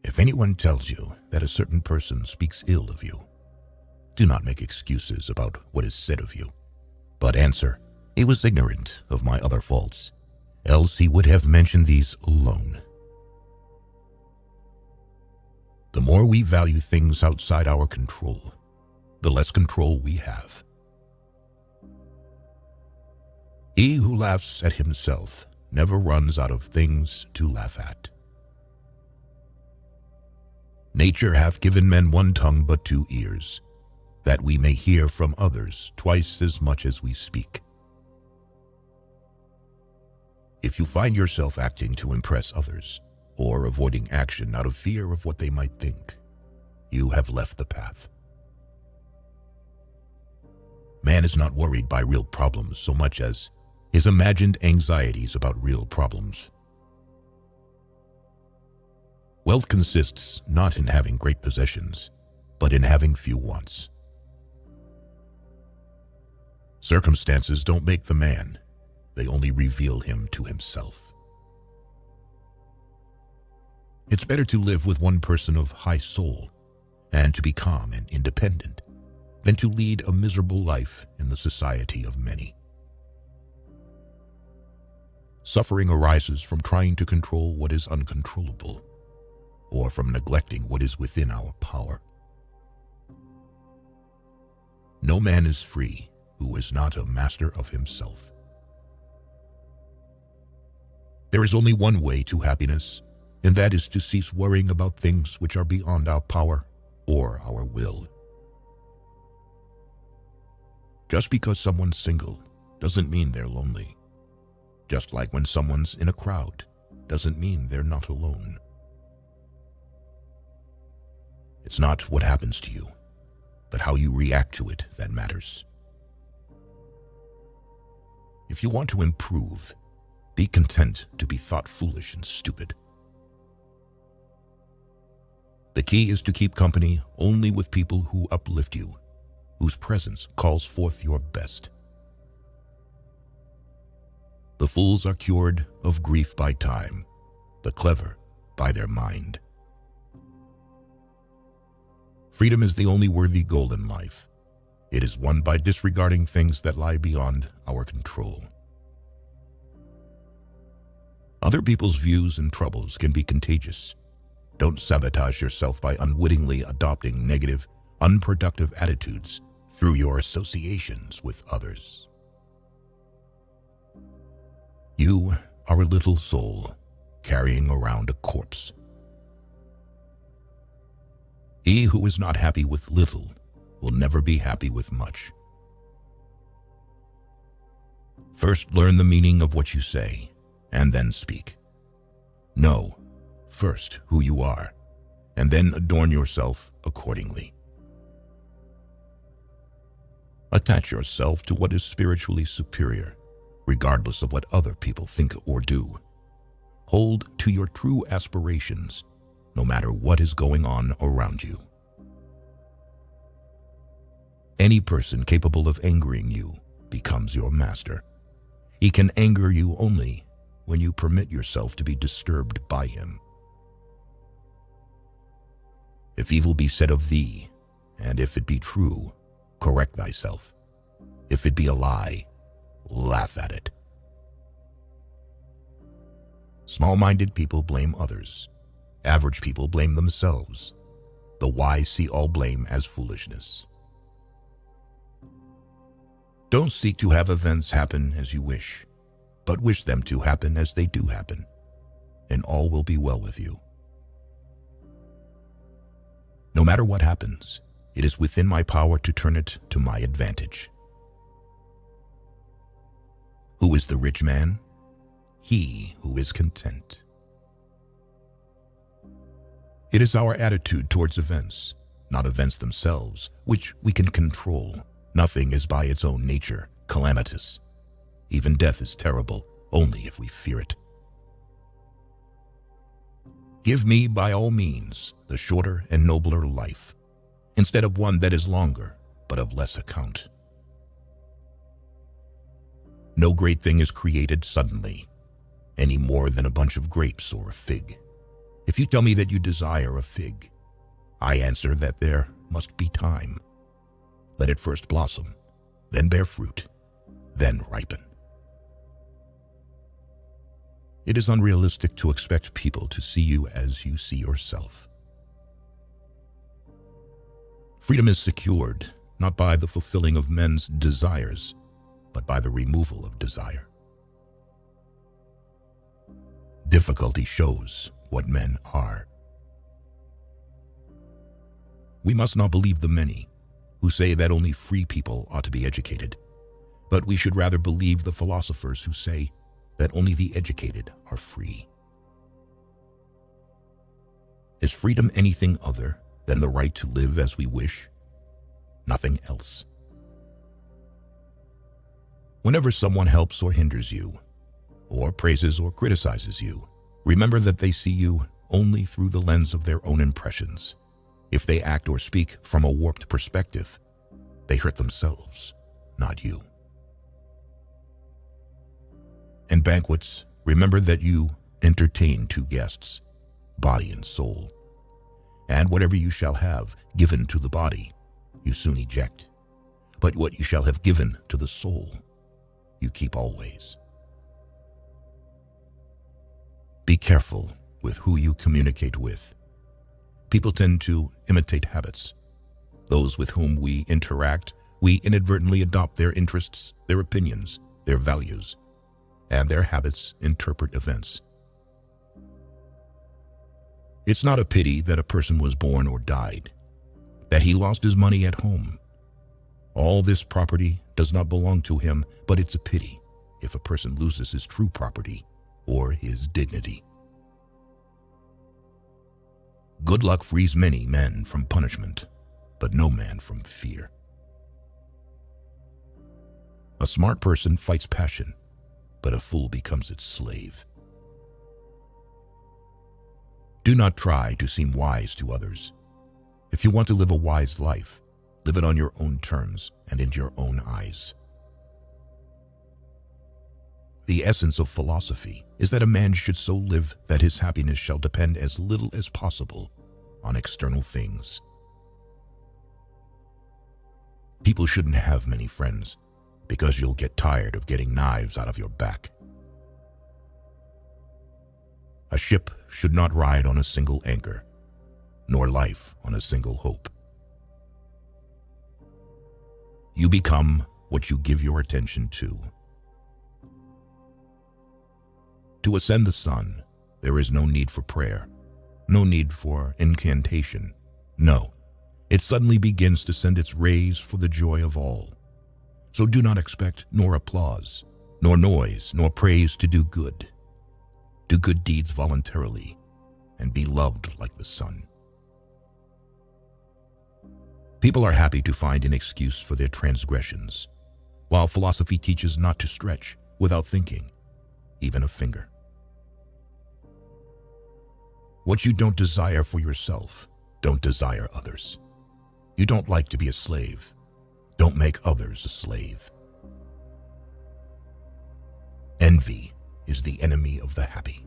If anyone tells you that a certain person speaks ill of you, do not make excuses about what is said of you, but answer, "He was ignorant of my other faults, else he would have mentioned these alone." The more we value things outside our control, the less control we have. He who laughs at himself never runs out of things to laugh at. Nature hath given men one tongue but two ears, that we may hear from others twice as much as we speak. If you find yourself acting to impress others, or avoiding action out of fear of what they might think, you have left the path. Man is not worried by real problems so much as his imagined anxieties about real problems. Wealth consists not in having great possessions, but in having few wants. Circumstances don't make the man, they only reveal him to himself. It's better to live with one person of high soul and to be calm and independent than to lead a miserable life in the society of many. Suffering arises from trying to control what is uncontrollable, or from neglecting what is within our power. No man is free who is not a master of himself. There is only one way to happiness, and that is to cease worrying about things which are beyond our power or our will. Just because someone's single doesn't mean they're lonely. Just like when someone's in a crowd doesn't mean they're not alone. It's not what happens to you, but how you react to it that matters. If you want to improve, be content to be thought foolish and stupid. The key is to keep company only with people who uplift you, whose presence calls forth your best. The fools are cured of grief by time, the clever by their mind. Freedom is the only worthy goal in life. It is won by disregarding things that lie beyond our control. Other people's views and troubles can be contagious. Don't sabotage yourself by unwittingly adopting negative, unproductive attitudes through your associations with others. You are a little soul carrying around a corpse. He who is not happy with little will never be happy with much. First, learn the meaning of what you say, and then speak. Know first who you are, and then adorn yourself accordingly. Attach yourself to what is spiritually superior, regardless of what other people think or do. Hold to your true aspirations, no matter what is going on around you. Any person capable of angering you becomes your master. He can anger you only when you permit yourself to be disturbed by him. If evil be said of thee, and if it be true, correct thyself. If it be a lie, laugh at it. Small-minded people blame others. Average people blame themselves. The wise see all blame as foolishness. Don't seek to have events happen as you wish, but wish them to happen as they do happen, and all will be well with you. No matter what happens, it is within my power to turn it to my advantage. Who is the rich man? He who is content. It is our attitude towards events, not events themselves, which we can control. Nothing is by its own nature calamitous. Even death is terrible only if we fear it. Give me, by all means, the shorter and nobler life, instead of one that is longer, but of less account. No great thing is created suddenly, any more than a bunch of grapes or a fig. If you tell me that you desire a fig, I answer that there must be time. Let it first blossom, then bear fruit, then ripen. It is unrealistic to expect people to see you as you see yourself. Freedom is secured not by the fulfilling of men's desires, but by the removal of desire. Difficulty shows what men are. We must not believe the many who say that only free people ought to be educated, but we should rather believe the philosophers who say that only the educated are free. Is freedom anything other than the right to live as we wish? Nothing else. Whenever someone helps or hinders you, or praises or criticizes you, remember that they see you only through the lens of their own impressions. If they act or speak from a warped perspective, they hurt themselves, not you. In banquets, remember that you entertain two guests, body and soul, and whatever you shall have given to the body, you soon eject, but what you shall have given to the soul, you keep always. Be careful with who you communicate with. People tend to imitate habits. Those with whom we interact, we inadvertently adopt their interests, their opinions, their values, and their habits interpret events. It's not a pity that a person was born or died, that he lost his money at home. All this property does not belong to him, but it's a pity if a person loses his true property or his dignity. Good luck frees many men from punishment, but no man from fear. A smart person fights passion, but a fool becomes its slave. Do not try to seem wise to others. If you want to live a wise life, live it on your own terms and in your own eyes. The essence of philosophy is that a man should so live that his happiness shall depend as little as possible on external things. People shouldn't have many friends because you'll get tired of getting knives out of your back. A ship should not ride on a single anchor, nor life on a single hope. You become what you give your attention to. To ascend the sun, there is no need for prayer, no need for incantation. No, it suddenly begins to send its rays for the joy of all. So do not expect nor applause, nor noise, nor praise to do good. Do good deeds voluntarily, and be loved like the sun. People are happy to find an excuse for their transgressions, while philosophy teaches not to stretch without thinking, even a finger. What you don't desire for yourself, don't desire others. You don't like to be a slave, don't make others a slave. Envy is the enemy of the happy.